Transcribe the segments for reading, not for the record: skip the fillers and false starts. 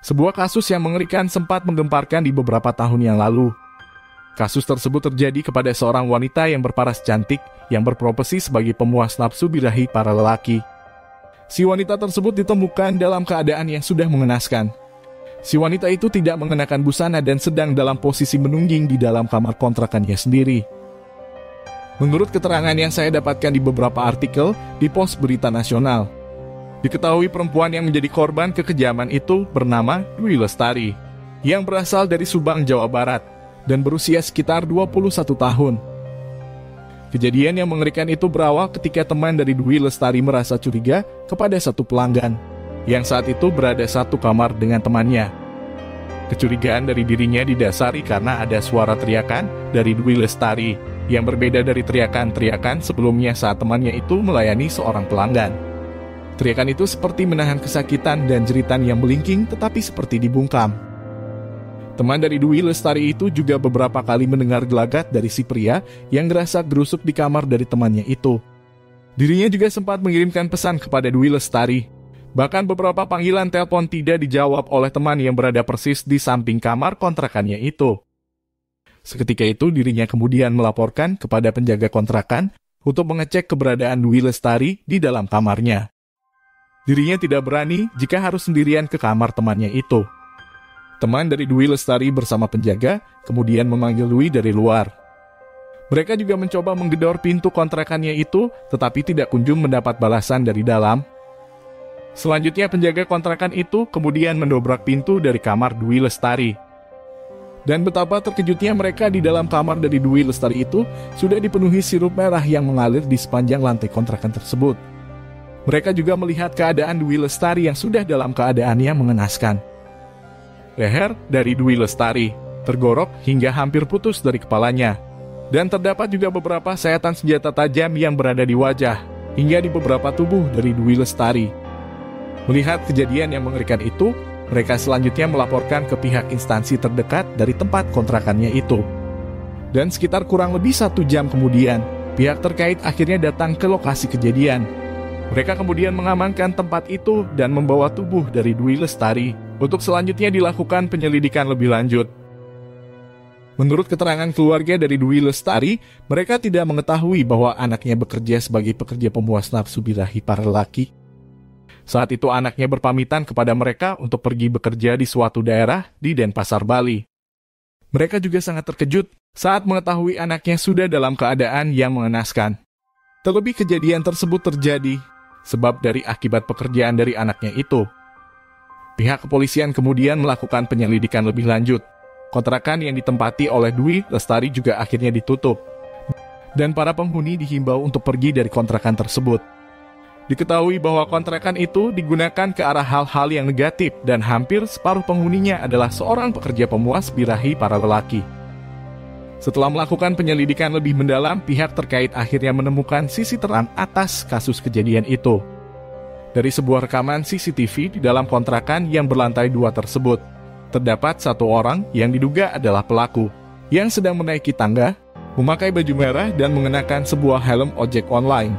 Sebuah kasus yang mengerikan sempat menggemparkan di beberapa tahun yang lalu. Kasus tersebut terjadi kepada seorang wanita yang berparas cantik yang berprofesi sebagai pemuas nafsu birahi para lelaki. Si wanita tersebut ditemukan dalam keadaan yang sudah mengenaskan. Si wanita itu tidak mengenakan busana dan sedang dalam posisi menungging di dalam kamar kontrakannya sendiri. Menurut keterangan yang saya dapatkan di beberapa artikel di pos berita nasional, diketahui perempuan yang menjadi korban kekejaman itu bernama Dwi Lestari, yang berasal dari Subang, Jawa Barat, dan berusia sekitar 21 tahun. Kejadian yang mengerikan itu berawal ketika teman dari Dwi Lestari merasa curiga kepada satu pelanggan, yang saat itu berada satu kamar dengan temannya. Kecurigaan dari dirinya didasari karena ada suara teriakan dari Dwi Lestari, yang berbeda dari teriakan-teriakan sebelumnya saat temannya itu melayani seorang pelanggan. Teriakan itu seperti menahan kesakitan dan jeritan yang melingking tetapi seperti dibungkam. Teman dari Dwi Lestari itu juga beberapa kali mendengar gelagat dari si pria yang gerasa gerusuk di kamar dari temannya itu. Dirinya juga sempat mengirimkan pesan kepada Dwi Lestari. Bahkan beberapa panggilan telepon tidak dijawab oleh teman yang berada persis di samping kamar kontrakannya itu. Seketika itu dirinya kemudian melaporkan kepada penjaga kontrakan untuk mengecek keberadaan Dwi Lestari di dalam kamarnya. Dirinya tidak berani jika harus sendirian ke kamar temannya itu. Teman dari Dwi Lestari bersama penjaga kemudian memanggil Dwi dari luar. Mereka juga mencoba menggedor pintu kontrakannya itu, tetapi tidak kunjung mendapat balasan dari dalam. Selanjutnya penjaga kontrakan itu kemudian mendobrak pintu dari kamar Dwi Lestari. Dan betapa terkejutnya mereka di dalam kamar dari Dwi Lestari itu sudah dipenuhi sirup merah yang mengalir di sepanjang lantai kontrakan tersebut. Mereka juga melihat keadaan Dwi Lestari yang sudah dalam keadaan yang mengenaskan. Leher dari Dwi Lestari tergorok hingga hampir putus dari kepalanya. Dan terdapat juga beberapa sayatan senjata tajam yang berada di wajah hingga di beberapa tubuh dari Dwi Lestari. Melihat kejadian yang mengerikan itu, mereka selanjutnya melaporkan ke pihak instansi terdekat dari tempat kontrakannya itu. Dan sekitar kurang lebih 1 jam kemudian, pihak terkait akhirnya datang ke lokasi kejadian. Mereka kemudian mengamankan tempat itu dan membawa tubuh dari Dwi Lestari untuk selanjutnya dilakukan penyelidikan lebih lanjut. Menurut keterangan keluarga dari Dwi Lestari, mereka tidak mengetahui bahwa anaknya bekerja sebagai pekerja pemuas nafsu birahi para lelaki. Saat itu anaknya berpamitan kepada mereka untuk pergi bekerja di suatu daerah di Denpasar, Bali. Mereka juga sangat terkejut saat mengetahui anaknya sudah dalam keadaan yang mengenaskan. Terlebih kejadian tersebut terjadi sebab dari akibat pekerjaan dari anaknya itu. Pihak kepolisian kemudian melakukan penyelidikan lebih lanjut. Kontrakan yang ditempati oleh Dwi Lestari juga akhirnya ditutup. Dan para penghuni dihimbau untuk pergi dari kontrakan tersebut. Diketahui bahwa kontrakan itu digunakan ke arah hal-hal yang negatif dan hampir separuh penghuninya adalah seorang pekerja pemuas birahi para lelaki. Setelah melakukan penyelidikan lebih mendalam, pihak terkait akhirnya menemukan sisi terang atas kasus kejadian itu. Dari sebuah rekaman CCTV di dalam kontrakan yang berlantai 2 tersebut, terdapat satu orang yang diduga adalah pelaku, yang sedang menaiki tangga, memakai baju merah dan mengenakan sebuah helm ojek online.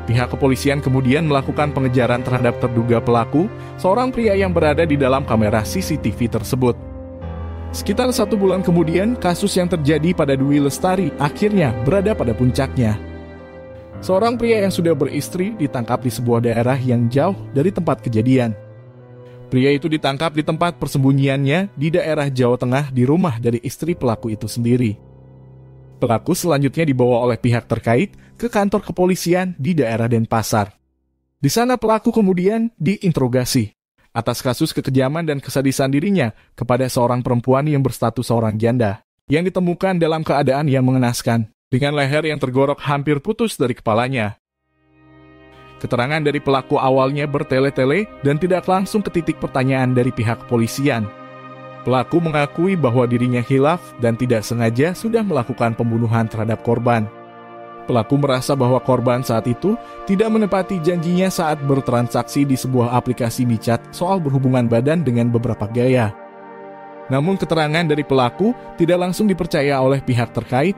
Pihak kepolisian kemudian melakukan pengejaran terhadap terduga pelaku, seorang pria yang berada di dalam kamera CCTV tersebut. Sekitar 1 bulan kemudian, kasus yang terjadi pada Dwi Lestari akhirnya berada pada puncaknya. Seorang pria yang sudah beristri ditangkap di sebuah daerah yang jauh dari tempat kejadian. Pria itu ditangkap di tempat persembunyiannya di daerah Jawa Tengah di rumah dari istri pelaku itu sendiri. Pelaku selanjutnya dibawa oleh pihak terkait ke kantor kepolisian di daerah Denpasar. Di sana pelaku kemudian diinterogasi atas kasus kekejaman dan kesadisan dirinya kepada seorang perempuan yang berstatus seorang janda, yang ditemukan dalam keadaan yang mengenaskan, dengan leher yang tergorok hampir putus dari kepalanya. Keterangan dari pelaku awalnya bertele-tele dan tidak langsung ke titik pertanyaan dari pihak kepolisian. Pelaku mengakui bahwa dirinya khilaf dan tidak sengaja sudah melakukan pembunuhan terhadap korban. Pelaku merasa bahwa korban saat itu tidak menepati janjinya saat bertransaksi di sebuah aplikasi micat soal berhubungan badan dengan beberapa gaya. Namun keterangan dari pelaku tidak langsung dipercaya oleh pihak terkait.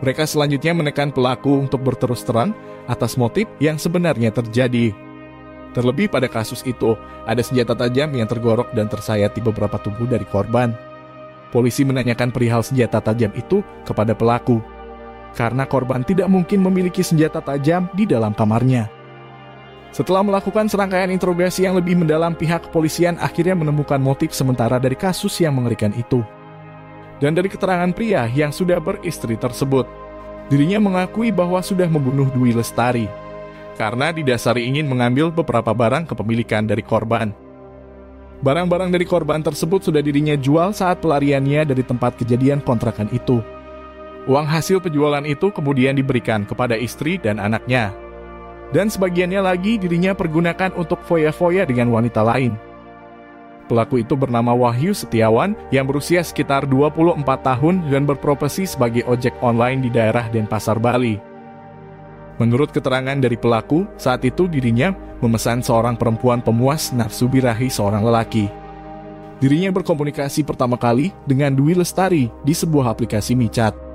Mereka selanjutnya menekan pelaku untuk berterus terang atas motif yang sebenarnya terjadi. Terlebih pada kasus itu, ada senjata tajam yang tergorok dan tersayat di beberapa tubuh dari korban. Polisi menanyakan perihal senjata tajam itu kepada pelaku, karena korban tidak mungkin memiliki senjata tajam di dalam kamarnya. Setelah melakukan serangkaian interogasi yang lebih mendalam, pihak kepolisian akhirnya menemukan motif sementara dari kasus yang mengerikan itu. Dan dari keterangan pria yang sudah beristri tersebut, dirinya mengakui bahwa sudah membunuh Dwi Lestari, karena didasari ingin mengambil beberapa barang kepemilikan dari korban. Barang-barang dari korban tersebut sudah dirinya jual saat pelariannya dari tempat kejadian kontrakan itu. Uang hasil penjualan itu kemudian diberikan kepada istri dan anaknya. Dan sebagiannya lagi dirinya pergunakan untuk foya-foya dengan wanita lain. Pelaku itu bernama Wahyu Setiawan yang berusia sekitar 24 tahun dan berprofesi sebagai ojek online di daerah Denpasar, Bali. Menurut keterangan dari pelaku, saat itu dirinya memesan seorang perempuan pemuas nafsu birahi seorang lelaki. Dirinya berkomunikasi pertama kali dengan Dwi Lestari di sebuah aplikasi micat.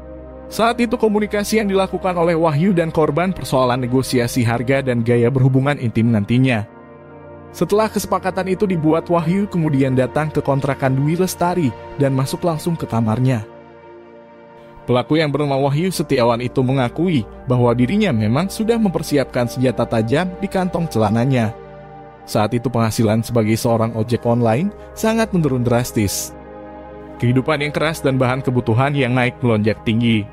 Saat itu komunikasi yang dilakukan oleh Wahyu dan korban persoalan negosiasi harga dan gaya berhubungan intim nantinya. Setelah kesepakatan itu dibuat, Wahyu kemudian datang ke kontrakan Dwi Lestari dan masuk langsung ke kamarnya. Pelaku yang bernama Wahyu Setiawan itu mengakui bahwa dirinya memang sudah mempersiapkan senjata tajam di kantong celananya. Saat itu penghasilan sebagai seorang ojek online sangat menurun drastis. Kehidupan yang keras dan bahan kebutuhan yang naik melonjak tinggi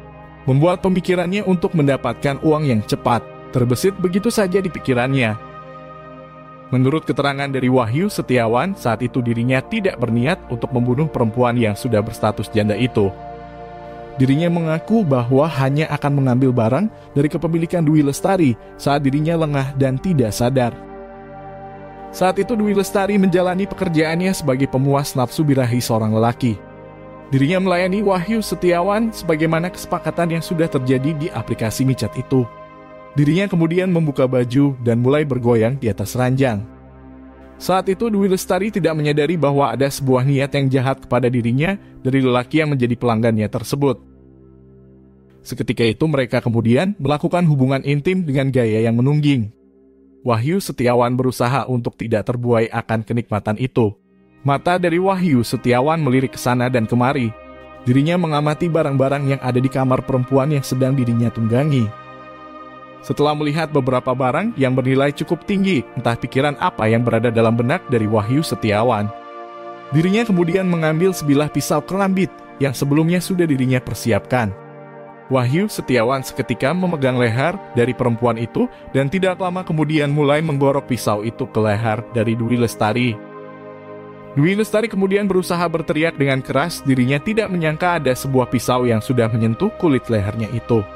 membuat pemikirannya untuk mendapatkan uang yang cepat terbesit begitu saja di pikirannya. Menurut keterangan dari Wahyu Setiawan, saat itu dirinya tidak berniat untuk membunuh perempuan yang sudah berstatus janda itu. Dirinya mengaku bahwa hanya akan mengambil barang dari kepemilikan Dwi Lestari saat dirinya lengah dan tidak sadar. Saat itu Dwi Lestari menjalani pekerjaannya sebagai pemuas nafsu birahi seorang lelaki. Dirinya melayani Wahyu Setiawan sebagaimana kesepakatan yang sudah terjadi di aplikasi micat itu. Dirinya kemudian membuka baju dan mulai bergoyang di atas ranjang. Saat itu Dwi Lestari tidak menyadari bahwa ada sebuah niat yang jahat kepada dirinya dari lelaki yang menjadi pelanggannya tersebut. Seketika itu mereka kemudian melakukan hubungan intim dengan gaya yang menungging. Wahyu Setiawan berusaha untuk tidak terbuai akan kenikmatan itu. Mata dari Wahyu Setiawan melirik ke sana dan kemari. Dirinya mengamati barang-barang yang ada di kamar perempuan yang sedang dirinya tunggangi. Setelah melihat beberapa barang yang bernilai cukup tinggi, entah pikiran apa yang berada dalam benak dari Wahyu Setiawan. Dirinya kemudian mengambil sebilah pisau kerambit yang sebelumnya sudah dirinya persiapkan. Wahyu Setiawan seketika memegang leher dari perempuan itu dan tidak lama kemudian mulai menggorok pisau itu ke leher dari Dwi Lestari. Dwi Lestari kemudian berusaha berteriak dengan keras, dirinya tidak menyangka ada sebuah pisau yang sudah menyentuh kulit lehernya itu.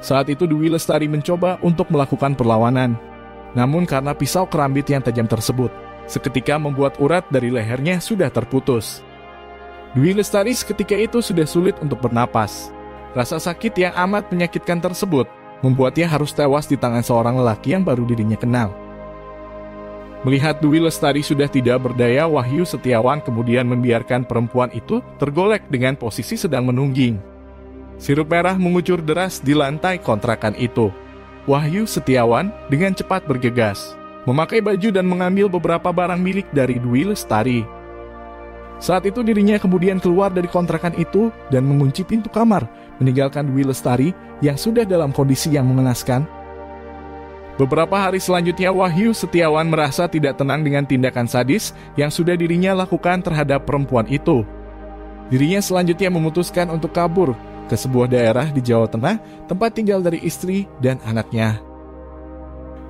Saat itu Dwi Lestari mencoba untuk melakukan perlawanan. Namun karena pisau kerambit yang tajam tersebut, seketika membuat urat dari lehernya sudah terputus. Dwi Lestari seketika itu sudah sulit untuk bernapas. Rasa sakit yang amat menyakitkan tersebut membuatnya harus tewas di tangan seorang lelaki yang baru dirinya kenal. Melihat Dwi Lestari sudah tidak berdaya, Wahyu Setiawan kemudian membiarkan perempuan itu tergolek dengan posisi sedang menungging. Sirup merah mengucur deras di lantai kontrakan itu. Wahyu Setiawan dengan cepat bergegas, memakai baju dan mengambil beberapa barang milik dari Dwi Lestari. Saat itu dirinya kemudian keluar dari kontrakan itu dan mengunci pintu kamar, meninggalkan Dwi Lestari yang sudah dalam kondisi yang mengenaskan. Beberapa hari selanjutnya Wahyu Setiawan merasa tidak tenang dengan tindakan sadis yang sudah dirinya lakukan terhadap perempuan itu. Dirinya selanjutnya memutuskan untuk kabur ke sebuah daerah di Jawa Tengah, tempat tinggal dari istri dan anaknya.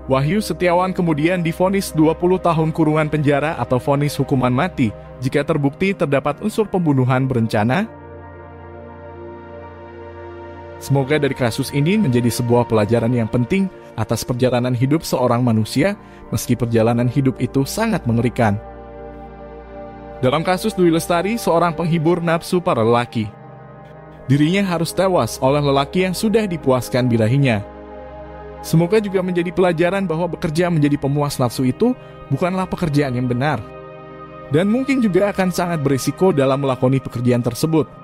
Wahyu Setiawan kemudian divonis 20 tahun kurungan penjara atau vonis hukuman mati jika terbukti terdapat unsur pembunuhan berencana. Semoga dari kasus ini menjadi sebuah pelajaran yang penting atas perjalanan hidup seorang manusia, meski perjalanan hidup itu sangat mengerikan. Dalam kasus Dwi Lestari, seorang penghibur nafsu para lelaki. Dirinya harus tewas oleh lelaki yang sudah dipuaskan birahinya. Semoga juga menjadi pelajaran bahwa bekerja menjadi pemuas nafsu itu bukanlah pekerjaan yang benar. Dan mungkin juga akan sangat berisiko dalam melakoni pekerjaan tersebut.